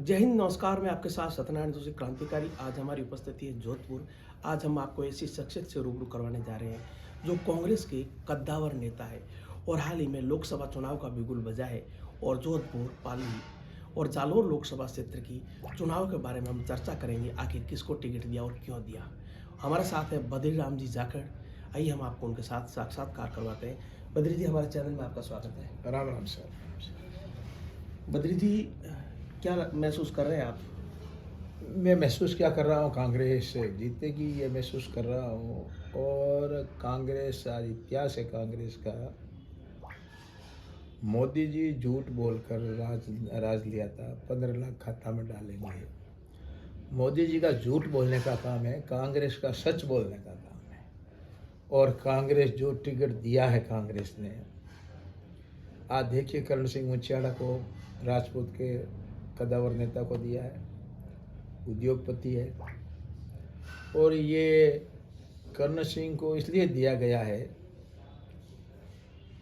जय हिंद, नमस्कार। मैं आपके साथ सत्यनारायण जोशी क्रांतिकारी। आज हमारी उपस्थिति है जोधपुर। आज हम आपको ऐसी शख्सियत से रूबरू करवाने जा रहे हैं जो कांग्रेस के कद्दावर नेता है और हाल ही में लोकसभा चुनाव का बिगुल बजा है। और जोधपुर, पाली और जालोर लोकसभा क्षेत्र की चुनाव के बारे में हम चर्चा करेंगे, आखिर किसको टिकट दिया और क्यों दिया। हमारे साथ है बद्री राम जी जाखड़। आइए हम आपको उनके साथ साक्षात्कार करवाते हैं। बद्री जी, हमारे चैनल में आपका स्वागत है। राम राम सर। बद्री जी, क्या महसूस कर रहे हैं आप? मैं महसूस क्या कर रहा हूँ, कांग्रेस जीतेगी ये महसूस कर रहा हूँ। और कांग्रेस, आज इतिहास है कांग्रेस का। मोदी जी झूठ बोलकर राज लिया था, 15 लाख खाता में डालेंगे। मोदी जी का झूठ बोलने का काम है, कांग्रेस का सच बोलने का काम है। और कांग्रेस जो टिकट दिया है कांग्रेस ने, आज देखिए करण सिंह मुंशियाड़ा को, राजपूत के कद्दावर नेता को दिया है, उद्योगपति है। और ये करण सिंह को इसलिए दिया गया है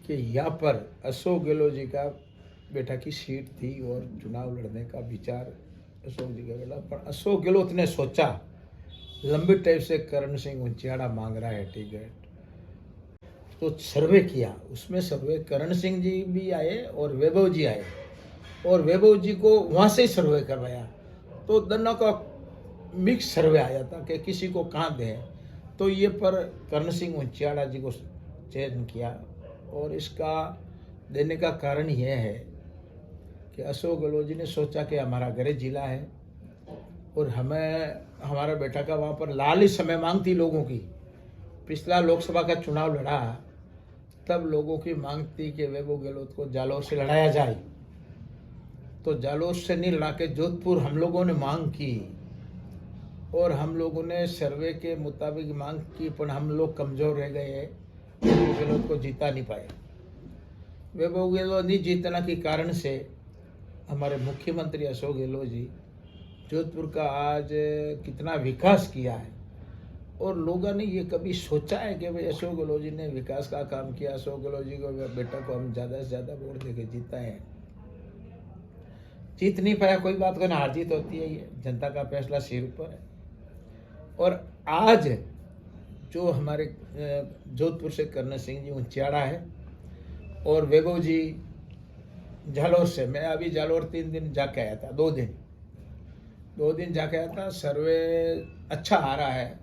कि यहाँ पर अशोक गहलोत जी का बेटा की सीट थी और चुनाव लड़ने का विचार अशोक जी का बेटा, पर अशोक गहलोत ने सोचा लंबी टाइम से करण सिंह मुंशियाड़ा मांग रहा है टिकट, तो सर्वे किया। उसमें सर्वे करण सिंह जी भी आए और वैभव जी आए, और वैभव जी को वहाँ से ही सर्वे करवाया। तो दोनों का मिक्स सर्वे आया था कि किसी को कहाँ दें। तो ये पर करण सिंह मुंशियाड़ा जी को चयन किया। और इसका देने का कारण यह है कि अशोक गहलोत जी ने सोचा कि हमारा गृह जिला है और हमें हमारा बेटा का वहाँ पर लाली समय मांग थी लोगों की। पिछला लोकसभा का चुनाव लड़ा तब लोगों की मांग थी कि वैभव गहलोत को जालौर से लड़ाया जाए। तो जालौर से नहीं लड़ा के जोधपुर हम लोगों ने मांग की, और हम लोगों ने सर्वे के मुताबिक मांग की, पर हम लोग कमज़ोर रह गए, वैभव गहलोत को जीता नहीं पाए। वैभव गहलोत नहीं जीतने के कारण से हमारे मुख्यमंत्री अशोक गहलोत जी जोधपुर का आज कितना विकास किया है। और लोगों ने ये कभी सोचा है कि भाई अशोक गहलोत जी ने विकास का काम किया, अशोक गहलोत जी को बेटा को हम ज़्यादा से ज़्यादा वोट देके जीता है? जीत नहीं पाया, कोई बात को ना, हार जीत होती है, ये जनता का फैसला सिर ऊपर है। और आज जो हमारे जोधपुर से करण सिंह जी मुंशियाड़ा है और वैभव जी जालौर से, मैं अभी जालौर 3 दिन जाके आया था, 2 दिन जाके आया था। सर्वे अच्छा आ रहा है।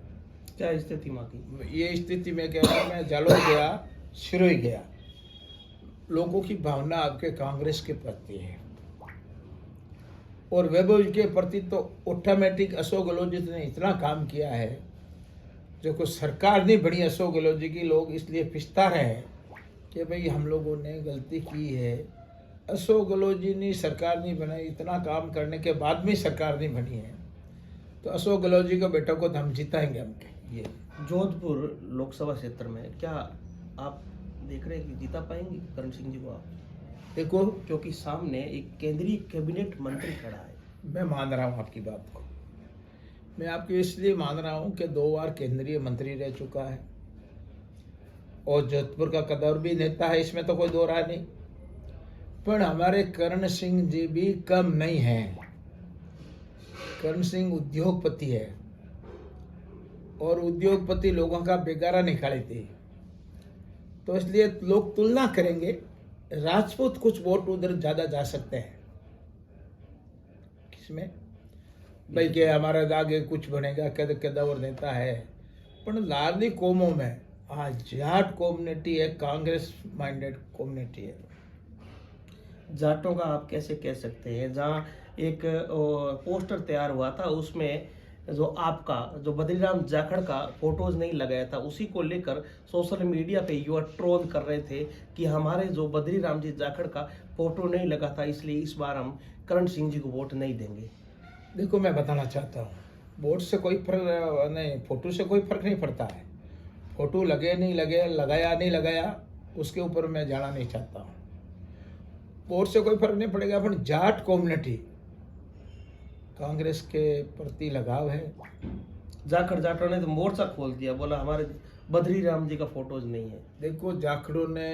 क्या स्थिति माँ की? ये स्थिति में कह रहा हूँ, मैं जालौर गया, सिरोही गया, लोगों की भावना आपके कांग्रेस के प्रति है और वैभव जी के प्रति तो ऑटोमेटिक अशोक गहलोत जी ने इतना काम किया है जो कोई सरकार नहीं बनी अशोक गहलोत जी की। लोग इसलिए पिछता रहे हैं कि भाई हम लोगों ने गलती की है। अशोक गहलोत जी ने सरकार नहीं बनाई, इतना काम करने के बाद भी सरकार नहीं बनी है, तो अशोक गहलोत जी को बेटा को हम जिताएंगे हम। ये जोधपुर लोकसभा क्षेत्र में क्या आप देख रहे हैं कि जीता पाएंगे करण सिंह जी को आप? देखो, क्योंकि सामने एक केंद्रीय कैबिनेट मंत्री खड़ा है। मैं मान रहा हूँ आपकी बात को, मैं आपकी इसलिए मान रहा हूँ कि 2 बार केंद्रीय मंत्री रह चुका है और जोधपुर का कद्दावर भी नेता है, इसमें तो कोई दो राय नहीं। पर हमारे करण सिंह जी भी कम नहीं हैं। करण सिंह उद्योगपति है और उद्योगपति लोगों का बेगारा निकाली थी, तो इसलिए लोग तुलना करेंगे। राजपूत कुछ वोट उधर ज़्यादा जा सकते हैं, किसमें भाई के हमारा आगे कुछ बनेगा, कद्दावर नेता है। पर लार्ली कौमों में आज जाट कम्युनिटी है, कांग्रेस माइंडेड कम्युनिटी है। जाटों का आप कैसे कह सकते हैं? जहां एक पोस्टर तैयार हुआ था, उसमें जो बद्री राम जाखड़ का फोटोज नहीं लगाया था, उसी को लेकर सोशल मीडिया पे युवा ट्रोल कर रहे थे कि हमारे जो बद्री राम जी जाखड़ का फोटो नहीं लगा था, इसलिए इस बार हम करण सिंह जी को वोट नहीं देंगे। देखो, मैं बताना चाहता हूँ, वोट से कोई फर्क नहीं, फोटो से कोई फर्क नहीं पड़ता है। फोटो लगे नहीं लगे, लगाया नहीं लगाया, उसके ऊपर मैं जाना नहीं चाहता हूँ। वोट से कोई फर्क नहीं पड़ेगा, पर जाट कम्युनिटी कांग्रेस के प्रति लगाव है। जाखड़ ने तो मोर्चा खोल दिया, बोला हमारे बद्री राम जी का फोटोज नहीं है। देखो, जाखड़ों ने,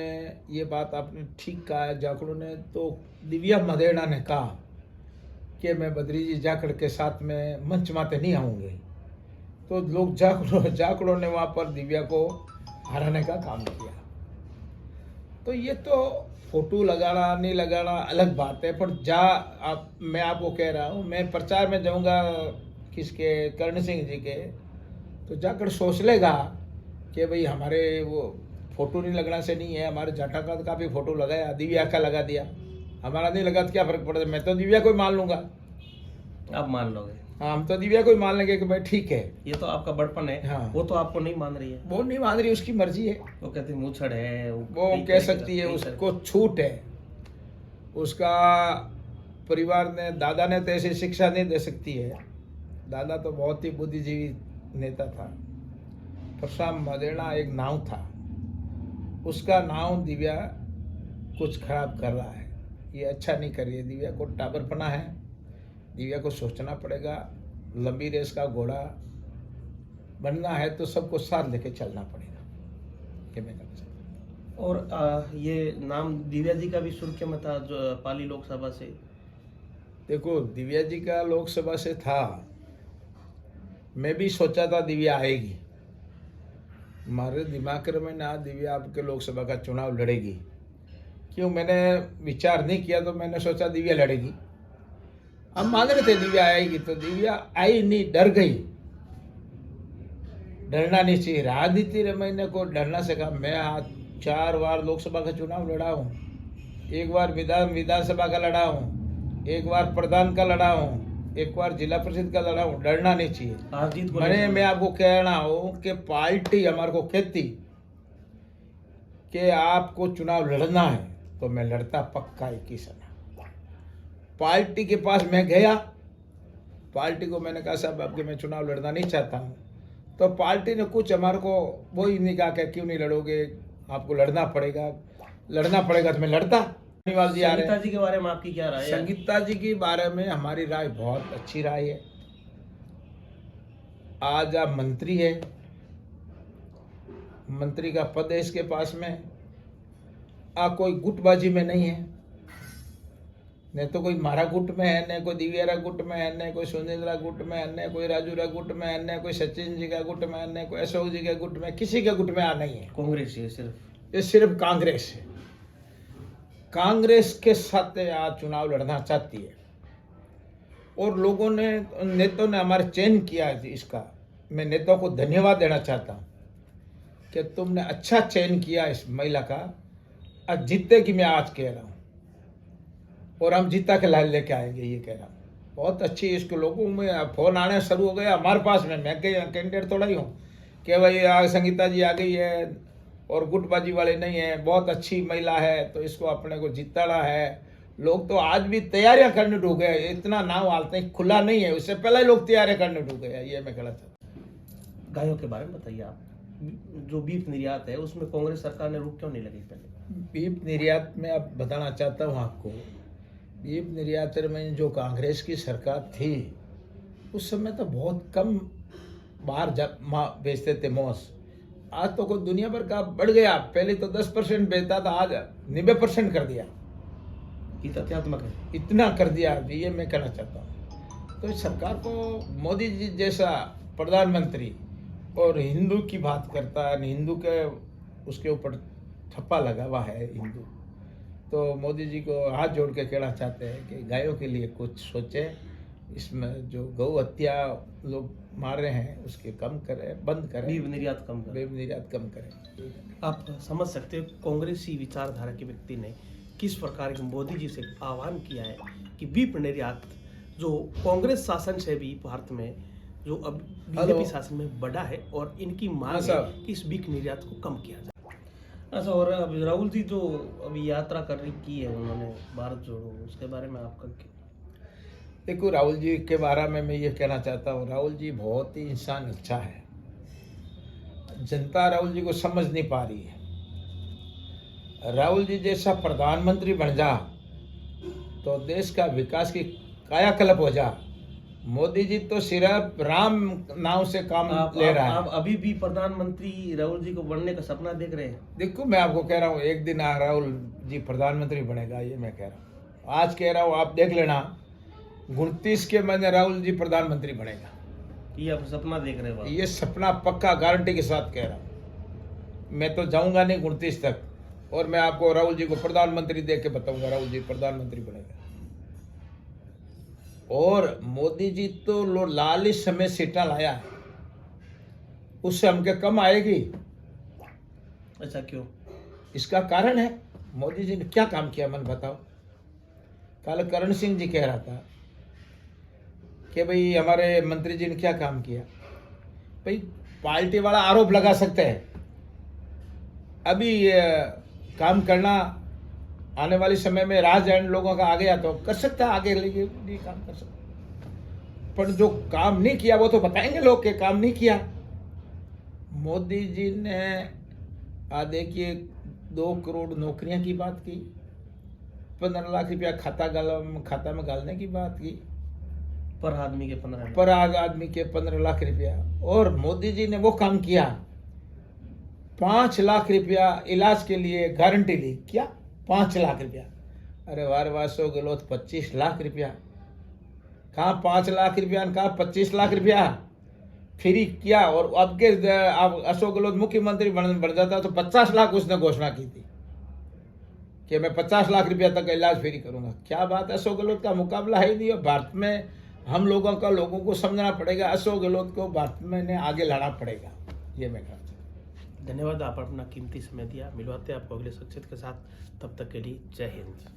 ये बात आपने ठीक कहा है, जाखड़ों ने तो दिव्या मदेड़ा ने कहा कि मैं बद्री जी जाखड़ के साथ में मंच माते नहीं आऊँगे, तो लोग जाखड़ों ने वहाँ पर दिव्या को हराने का काम किया। तो ये तो फोटो लगाना नहीं लगाना अलग बात है, पर मैं आपको कह रहा हूँ, मैं प्रचार में जाऊँगा किसके, कर्ण सिंह जी के, तो जाकर सोच लेगा कि भाई हमारे वो फोटो नहीं लगना से नहीं है, हमारे जाटा का भी फोटो लगाया, दिव्या का लगा दिया, हमारा नहीं लगा तो क्या फर्क पड़ता है, मैं तो दिव्या को ही मान लूँगा। आप मान लोगे? हाँ, हम तो दिव्या को ही मान लेंगे कि भाई ठीक है। ये तो आपका बड़पन है। हाँ। वो तो आपको नहीं मान रही है। वो नहीं मान रही, उसकी मर्जी है, वो कहती मूछड़ है, वो कह सकती है, उसको छूट है, उसका परिवार ने, दादा ने तो ऐसी शिक्षा नहीं दे सकती है। दादा तो बहुत ही बुद्धिजीवी नेता था। परशुराम मदेना एक नाव था, उसका नाव दिव्या कुछ खराब कर रहा है, ये अच्छा नहीं कर रही है। दिव्या को टाबरपना है, दिव्या को सोचना पड़ेगा, लंबी रेस का घोड़ा बनना है तो सबको साथ लेके चलना पड़ेगा, ये मैं कहना चाहता हूं। और ये नाम दिव्या जी का भी सुर्खियों में था जो पाली लोकसभा से। देखो, दिव्या जी का लोकसभा से था, मैं भी सोचा था दिव्या आएगी, हमारे दिमाग में ना दिव्या आपके लोकसभा का चुनाव लड़ेगी। क्यों मैंने विचार नहीं किया, तो मैंने सोचा दिव्या लड़ेगी। हम मान रहे थे दिव्या आएगी, तो दिव्या आई नहीं, डर गई। डरना नहीं चाहिए, राजनीति रमैने को डरना सिखा। मैं आज 4 बार लोकसभा का चुनाव लड़ा हूँ, 1 बार विधानसभा का लड़ा हूँ, 1 बार प्रधान का लड़ा हूँ, 1 बार जिला परिषद का लड़ा हूँ। डरना नहीं चाहिए। मैं आपको कहना हूँ कि पार्टी हमारे को कहती कि आपको चुनाव लड़ना है, तो मैं लड़ता पक्का 21 आना। पार्टी के पास मैं गया, पार्टी को मैंने कहा साहब आपके मैं चुनाव लड़ना नहीं चाहता हूँ, तो पार्टी ने कुछ हमारे को वो ही नहीं कहा कि क्यों नहीं लड़ोगे, आपको लड़ना पड़ेगा तो मैं लड़ता। धन्यवाद जी। संगीता जी के बारे में आपकी क्या राय है? संगीता जी के बारे में हमारी राय बहुत अच्छी राय है। आज आप मंत्री है, मंत्री का पद है इसके पास में, कोई गुटबाजी में नहीं है, न तो कोई मारा गुट में है, न कोई दिव्यारा गुट में है, न कोई सुनील गुट में है, न कोई राजूरा गुट में है, न कोई सचिन जी का गुट में है, न कोई अशोक जी के गुट में, किसी के गुट में नहीं है। कांग्रेस है ये सिर्फ कांग्रेस है। कांग्रेस के साथ आज चुनाव लड़ना चाहती है, और लोगों ने, नेताओं ने हमारे चयन किया है इसका। मैं नेताओं को धन्यवाद देना चाहता हूँ कि तुमने अच्छा चयन किया इस महिला का। आज जीतेगी, मैं आज कह रहा हूँ, और हम जीता के लाल लेके आएंगे, ये कह रहा हूँ। बहुत अच्छी, इसको लोगों में फोन आने शुरू हो गया हमारे पास में। मैं कैंडिडेट थोड़ा ही हूँ कि भाई संगीता जी आ गई है और गुटबाजी वाले नहीं है, बहुत अच्छी महिला है, तो इसको अपने को जीताना है। लोग तो आज भी तैयारियां करने डूब गए, इतना नाम आलते हैं, खुला नहीं है, उससे पहले ही लोग तैयारियां करने डूब गए, ये मैं कहना चाहता हूँ। गायों के बारे में बताइए आप, जो बीफ निर्यात है उसमें कांग्रेस सरकार ने रोक क्यों नहीं लगी पहले? बीफ निर्यात में अब बताना चाहता हूँ आपको, बीफ निर्यात में जो कांग्रेस की सरकार थी उस समय तो बहुत कम बाहर बेचते थे मांस। आज तो कोई दुनिया भर का बढ़ गया, पहले तो 10% बेचता था, आज 90% कर दिया। तथ्यात्मक है, इतना कर दिया, ये मैं कहना चाहता हूँ। तो इस सरकार को मोदी जी जैसा प्रधानमंत्री और हिंदू की बात करता है, हिंदू के उसके ऊपर ठप्पा लगा हुआ है हिंदू, तो मोदी जी को हाथ जोड़ के कहना चाहते हैं कि गायों के लिए कुछ सोचें। इसमें जो गौ हत्या लोग मार रहे हैं उसके कम करें, बंद करें, बीफ निर्यात कम करें, बीफ निर्यात कम करें। आप समझ सकते हो कांग्रेसी विचारधारा के व्यक्ति ने किस प्रकार के मोदी जी से आह्वान किया है कि बीफ निर्यात जो कांग्रेस शासन से भी भारत में जो अब बीजेपी शासन में बढ़ा है, और इनकी मांग है कि इस बीफ निर्यात को कम किया जाए। अच्छा, और अभी राहुल जी जो अभी यात्रा करने की है उन्होंने भारत जोड़ो, उसके बारे में आपका क्या? देखो, राहुल जी के बारे में मैं ये कहना चाहता हूँ, राहुल जी बहुत ही इंसान अच्छा है। जनता राहुल जी को समझ नहीं पा रही है। राहुल जी जैसा प्रधानमंत्री बन जा तो देश का विकास की कायाकल्प हो जा। मोदी जी तो सिर्फ राम नाम से काम ले रहा है। आप अभी भी प्रधानमंत्री राहुल जी को बनने का सपना देख रहे हैं? देखो, मैं आपको कह रहा हूँ एक दिन राहुल जी प्रधानमंत्री बनेगा, ये मैं कह रहा हूँ। आज कह रहा हूँ, आप देख लेना 29 के महीने राहुल जी प्रधानमंत्री बनेगा। ये आप सपना देख रहे हो? ये सपना पक्का गारंटी के साथ कह रहा हूँ। मैं तो जाऊंगा नहीं 29 तक, और मैं आपको राहुल जी को प्रधानमंत्री देख के बताऊंगा, राहुल जी प्रधानमंत्री बनेगा। और मोदी जी तो लालिश समय सीटा लाया है, उससे हमके कम आएगी। अच्छा, क्यों? इसका कारण है मोदी जी ने क्या काम किया, मन बताओ। कल करण सिंह जी कह रहा था कि भाई हमारे मंत्री जी ने क्या काम किया। भाई पार्टी वाला आरोप लगा सकते हैं, अभी काम करना आने वाले समय में राजनीति लोगों का आ गया तो कर सकता है, आगे लेके भी काम कर सकता। पर जो काम नहीं किया वो तो बताएंगे लोग के काम नहीं किया। मोदी जी ने देखिए 2 करोड़ नौकरियां की बात की, 15 लाख रुपया खाता में डालने की बात की, पर आदमी के 15 लाख। पर आदमी के 15 लाख रुपया। और मोदी जी ने वो काम किया, 5 लाख रुपया इलाज के लिए गारंटी ली। क्या 5 लाख रुपया? अरे वाह वाह, अशोक गहलोत 25 लाख रुपया। कहाँ 5 लाख रुपया, कहाँ 25 लाख रुपया फ्री किया। और अब के अशोक गहलोत मुख्यमंत्री बन जाता तो 50 लाख उसने घोषणा की थी कि मैं 50 लाख रुपया तक का इलाज फ्री करूंगा। क्या बात है, अशोक गहलोत का मुकाबला है ही नहीं। और भारत में हम लोगों को समझना पड़ेगा, अशोक गहलोत को भारत में ने आगे लाना पड़ेगा, ये मैं कहता हूँ। धन्यवाद, आप अपना कीमती समय दिया। मिलवाते हैं आपको अगले शख्सियत के साथ, तब तक के लिए जय हिंद।